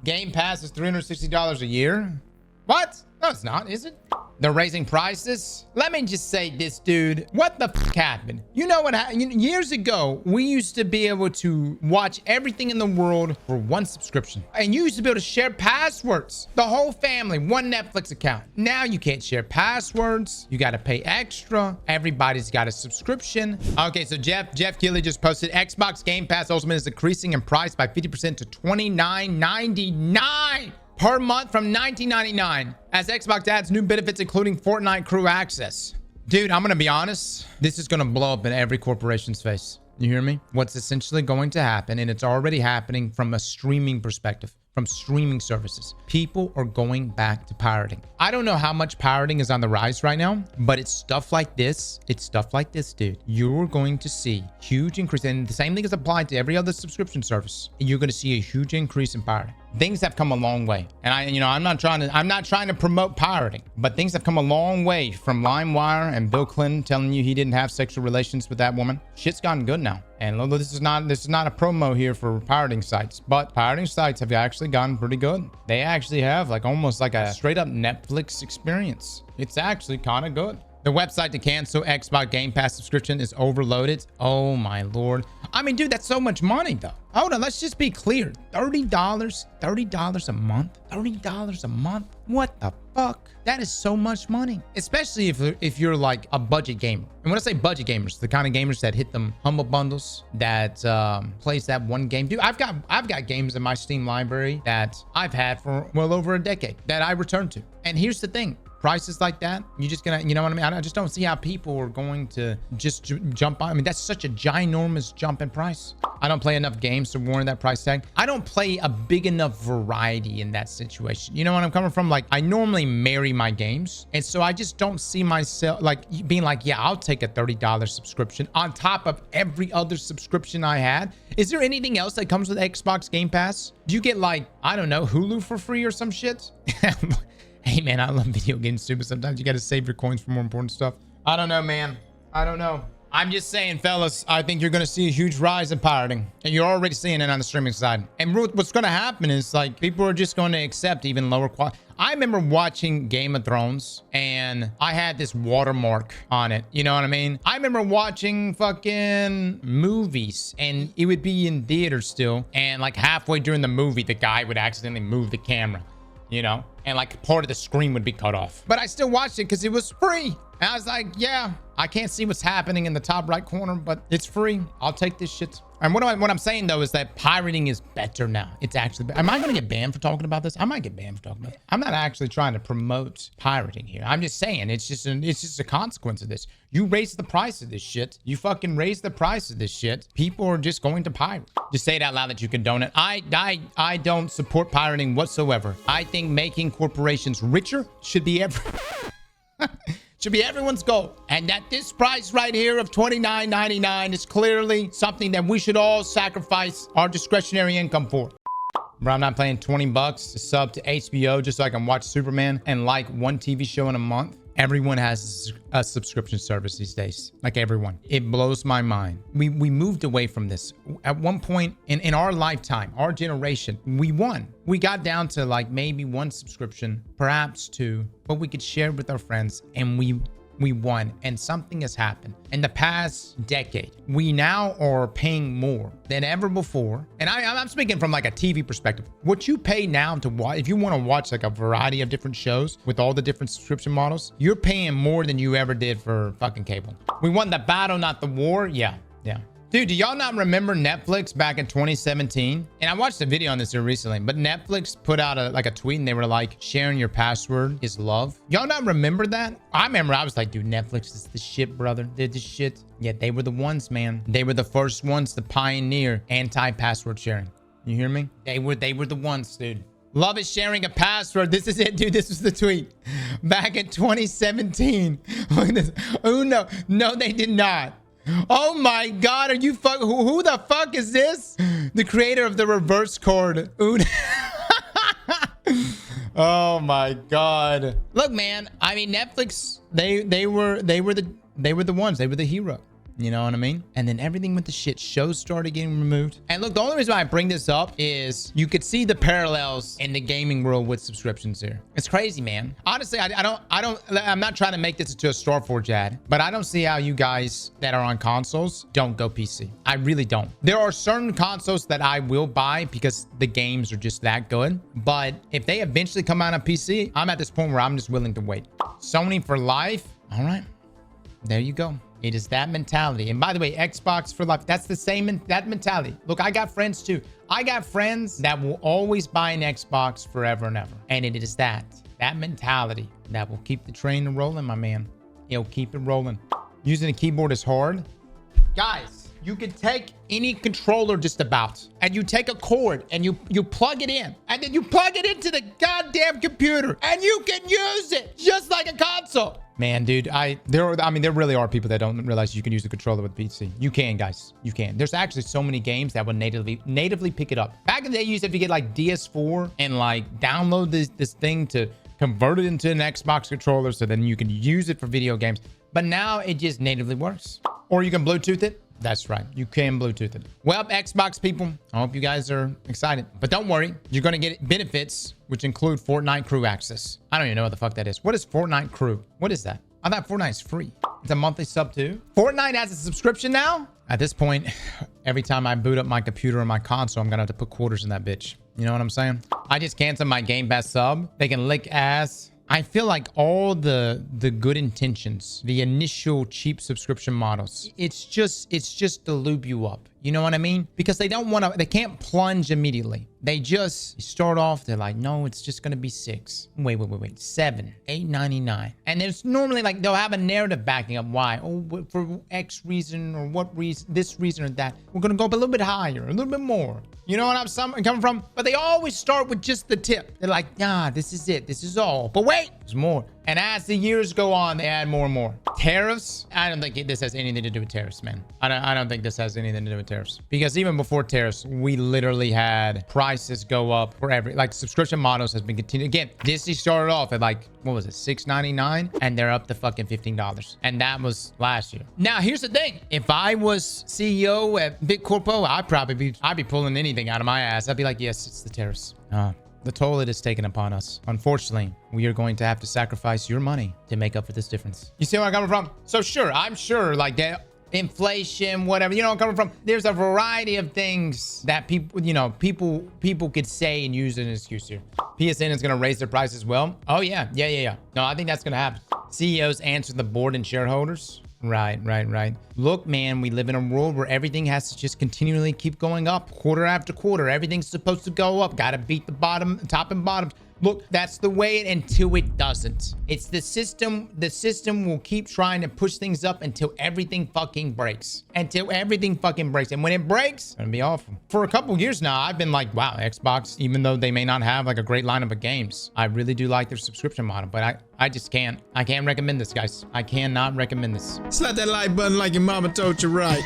Game Pass is $360 a year. What? No, it's not, is it? They're raising prices. Let me just say this, dude. What the fuck happened? You know what happened? Years ago, we used to be able to watch everything in the world for one subscription. And you used to be able to share passwords. The whole family, one Netflix account. Now you can't share passwords. You got to pay extra. Everybody's got a subscription. Okay, so Jeff Keighley just posted Xbox Game Pass Ultimate is decreasing in price by 50% to $29.99 per month from $19.99 as Xbox adds new benefits including Fortnite crew access. Dude, I'm gonna be honest, this is gonna blow up in every corporation's face. You hear me? What's essentially going to happen, and it's already happening from a streaming perspective, from streaming services, people are going back to pirating. I don't know how much pirating is on the rise right now, but it's stuff like this. It's stuff like this, dude. You're going to see huge increase, and the same thing is applied to every other subscription service. You're going to see a huge increase in pirating. Things have come a long way, and I'm not trying to promote pirating, but things have come a long way from LimeWire and Bill Clinton telling you he didn't have sexual relations with that woman. Shit's gotten good now. And although this is not a promo here for pirating sites, but pirating sites have actually gotten pretty good. They actually have like almost like a straight up Netflix experience. It's actually kind of good. The website to cancel Xbox Game Pass subscription is overloaded. Oh my Lord. I mean, dude, that's so much money though. Hold on, let's just be clear. $30 a month? $30 a month? What the fuck? That is so much money. Especially if you're like a budget gamer. And when I say budget gamers, the kind of gamers that hit them humble bundles, that plays that one game. Dude, I've got games in my Steam library that I've had for well over a decade that I return to. And here's the thing. Prices like that, you're just gonna, you know what I mean? I just don't see how people are going to just jump on. I mean, that's such a ginormous jump in price. I don't play enough games to warrant that price tag. I don't play a big enough variety in that situation. You know what I'm coming from? Like, I normally marry my games. And so I just don't see myself like being like, yeah, I'll take a $30 subscription on top of every other subscription I had. Is there anything else that comes with Xbox Game Pass? Do you get like, I don't know, Hulu for free or some shit? Hey, man, I love video games too, but sometimes you got to save your coins for more important stuff. I don't know, man. I don't know. I'm just saying, fellas, I think you're going to see a huge rise in pirating. And you're already seeing it on the streaming side. And what's going to happen is, like, people are just going to accept even lower quality. I remember watching Game of Thrones, and I had this watermark on it. You know what I mean? I remember watching fucking movies, and it would be in theaters still. And, like, halfway during the movie, the guy would accidentally move the camera. You know, and like part of the screen would be cut off, but I still watched it because it was free. And I was like, yeah, I can't see what's happening in the top right corner, but it's free. I'll take this shit. And what I'm saying though is that pirating is better now. It's actually, am I going to get banned for talking about this? I might get banned for talking about it. I'm not actually trying to promote pirating here. I'm just saying it's just a consequence of this. You raise the price of this shit. You fucking raise the price of this shit. People are just going to pirate. Just say it out loud that you condone it. I don't support pirating whatsoever. I think making corporations richer should be should be everyone's goal. And that this price right here of $29.99 is clearly something that we should all sacrifice our discretionary income for. Bro, I'm not paying 20 bucks to sub to HBO just so I can watch Superman and like one TV show in a month. Everyone has a subscription service these days. Like everyone. It blows my mind. We moved away from this. At one point in our lifetime, our generation, we won. We got down to like maybe one subscription, perhaps two, but we could share with our friends, and we won. And something has happened. In the past decade, we now are paying more than ever before. And I'm speaking from like a TV perspective. What you pay now to watch, if you want to watch like a variety of different shows with all the different subscription models, you're paying more than you ever did for fucking cable. We won the battle, not the war. Yeah. Dude, do y'all not remember Netflix back in 2017? And I watched a video on this here recently, but Netflix put out a tweet, and they were like, sharing your password is love. Y'all not remember that? I remember I was like, dude, Netflix is the shit, brother. They're the shit. Yeah, they were the ones, man. They were the first ones to pioneer anti-password sharing. You hear me? They were the ones, dude. Love is sharing a password. This is it, dude. This was the tweet back in 2017. Look at this. Oh, no, they did not. Oh my God, are you who the fuck is this? The creator of the reverse chord. Oh my God. Look, man, I mean, Netflix, they were the ones. They were the hero. You know what I mean? And then everything with the shit shows started getting removed. And look, the only reason why I bring this up is you could see the parallels in the gaming world with subscriptions here. It's crazy, man. Honestly, I'm not trying to make this into a Starforge ad, but I don't see how you guys that are on consoles don't go PC. I really don't. There are certain consoles that I will buy because the games are just that good. But if they eventually come out on PC, I'm at this point where I'm just willing to wait. Sony for life. All right. There you go. It is that mentality. And by the way, Xbox for life, that's the same, that mentality. Look, I got friends too. I got friends that will always buy an Xbox forever and ever. And it is that mentality that will keep the train rolling, my man. It'll keep it rolling. Using a keyboard is hard. Guys, you can take any controller just about, and you take a cord and you plug it in, and then you plug it into the goddamn computer, and you can use it just like a console. Man, dude, there really are people that don't realize you can use the controller with PC. You can, guys. You can. There's actually so many games that will natively pick it up. Back in the day, you used to have to get like DS4 and like download this thing to convert it into an Xbox controller so then you can use it for video games. But now it just natively works. Or you can Bluetooth it. That's right. You can Bluetooth it. Well, Xbox people, I hope you guys are excited. But don't worry. You're going to get benefits, which include Fortnite Crew access. I don't even know what the fuck that is. What is Fortnite Crew? What is that? I thought Fortnite's free. It's a monthly sub too. Fortnite has a subscription now? At this point, every time I boot up my computer or my console, I'm going to have to put quarters in that bitch. You know what I'm saying? I just canceled my Gamepass sub. They can lick ass. I feel like all the good intentions, the initial cheap subscription models, it's just to lube you up. You know what I mean? Because they can't plunge immediately. They just start off, they're like, no, it's just going to be $6. Wait, $7, $8.99. And there's normally like, they'll have a narrative backing up why. Oh, for X reason or what reason, this reason or that. We're going to go up a little bit higher, a little bit more. You know what I'm coming from? But they always start with just the tip. They're like, nah, this is it. This is all. But wait, there's more. And as the years go on, they add more and more. Tariffs? I don't think this has anything to do with tariffs, man. I don't think this has anything to do with tariffs. Because even before tariffs, we literally had prices go up for like subscription models has been continuing. Again, Disney started off at like, what was it, $6.99? And they're up to fucking $15. And that was last year. Now, here's the thing. If I was CEO at Big Corpo, I'd be pulling anything out of my ass. I'd be like, yes, it's the tariffs. The toll it is taken upon us. Unfortunately, we are going to have to sacrifice your money to make up for this difference. You see where I'm coming from? So sure, I'm sure like that inflation, whatever, you know, I'm coming from. There's a variety of things that people, you know, people could say and use as an excuse here. PSN is going to raise their price as well. Oh yeah. No, I think that's going to happen. CEOs answer the board and shareholders. Right. Look, man, we live in a world where everything has to just continually keep going up. Quarter after quarter, everything's supposed to go up. Got to beat the bottom, top and bottom. Look, that's the way until it doesn't. It's the system. The system will keep trying to push things up until everything fucking breaks. And when it breaks, it's gonna be awful. For a couple years now, I've been like, wow, Xbox, even though they may not have like a great lineup of games, I really do like their subscription model, but I just can't. I can't recommend this, guys. I cannot recommend this. Slap that like button like your mama told you right.